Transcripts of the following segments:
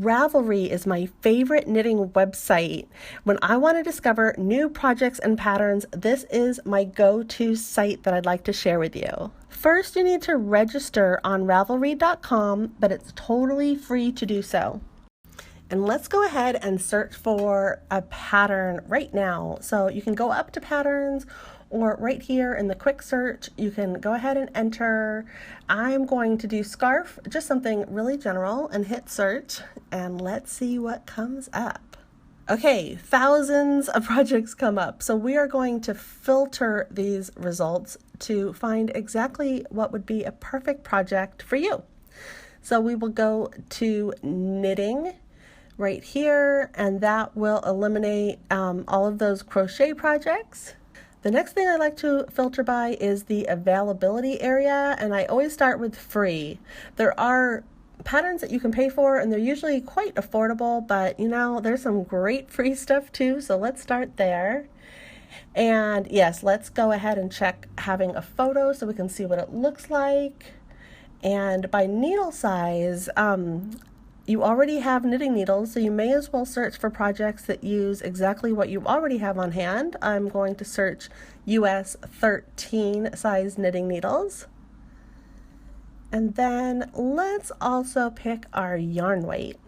Ravelry is my favorite knitting website. When I want to discover new projects and patterns, this is my go-to site that I'd like to share with you. First, you need to register on Ravelry.com, but it's totally free to do so. And let's go ahead and search for a pattern right now. So you can go up to patterns, or right here in the quick search, you can go ahead and enter. I'm going to do scarf, just something really general, and hit search, and let's see what comes up. Okay, thousands of projects come up. So we are going to filter these results to find exactly what would be a perfect project for you. So we will go to knitting right here, and that will eliminate all of those crochet projects. The next thing I like to filter by is the availability area, and I always start with free. There are patterns that you can pay for, and they're usually quite affordable, but you know, there's some great free stuff too, so let's start there. And yes, let's go ahead and check having a photo so we can see what it looks like. And by needle size, you already have knitting needles, so you may as well search for projects that use exactly what you already have on hand. I'm going to search US 13 size knitting needles. And then let's also pick our yarn weight.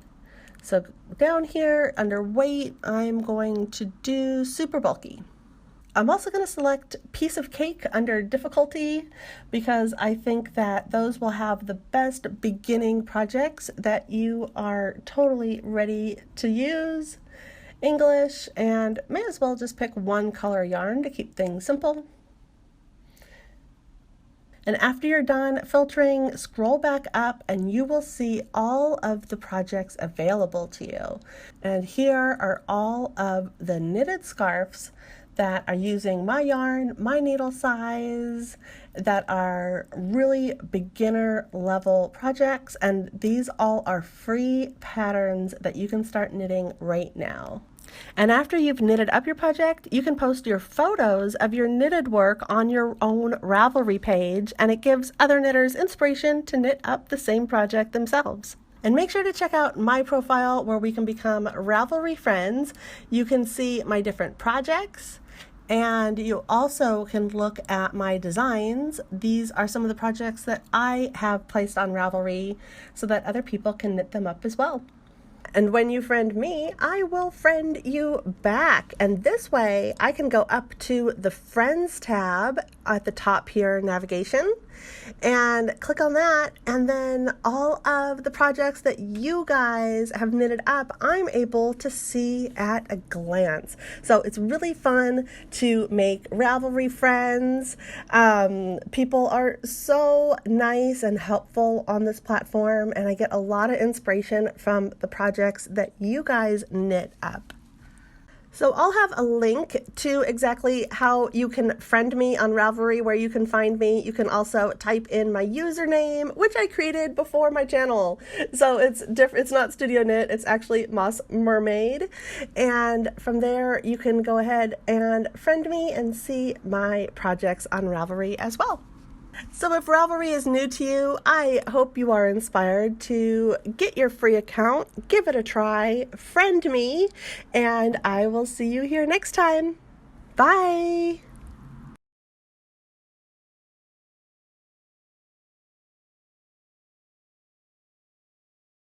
So down here under weight, I'm going to do super bulky. I'm also going to select piece of cake under difficulty because I think that those will have the best beginning projects that you are totally ready to use. English, and may as well just pick one color yarn to keep things simple. And after you're done filtering, scroll back up and you will see all of the projects available to you. And here are all of the knitted scarves that are using my yarn, my needle size, that are really beginner level projects, and these all are free patterns that you can start knitting right now. And after you've knitted up your project, you can post your photos of your knitted work on your own Ravelry page, and it gives other knitters inspiration to knit up the same project themselves. And make sure to check out my profile where we can become Ravelry friends. You can see my different projects, and you also can look at my designs. These are some of the projects that I have placed on Ravelry so that other people can knit them up as well. And when you friend me, I will friend you back. And this way I can go up to the Friends tab at the top here, navigation, and click on that. And then all of the projects that you guys have knitted up, I'm able to see at a glance. So it's really fun to make Ravelry friends. People are so nice and helpful on this platform, and I get a lot of inspiration from the projects that you guys knit up. So I'll have a link to exactly how you can friend me on Ravelry, where you can find me. You can also type in my username, which I created before my channel. So it's different. It's not Studio Knit. It's actually Moss Mermaid. And from there, you can go ahead and friend me and see my projects on Ravelry as well. So if Ravelry is new to you, I hope you are inspired to get your free account, give it a try, friend me, and I will see you here next time. Bye!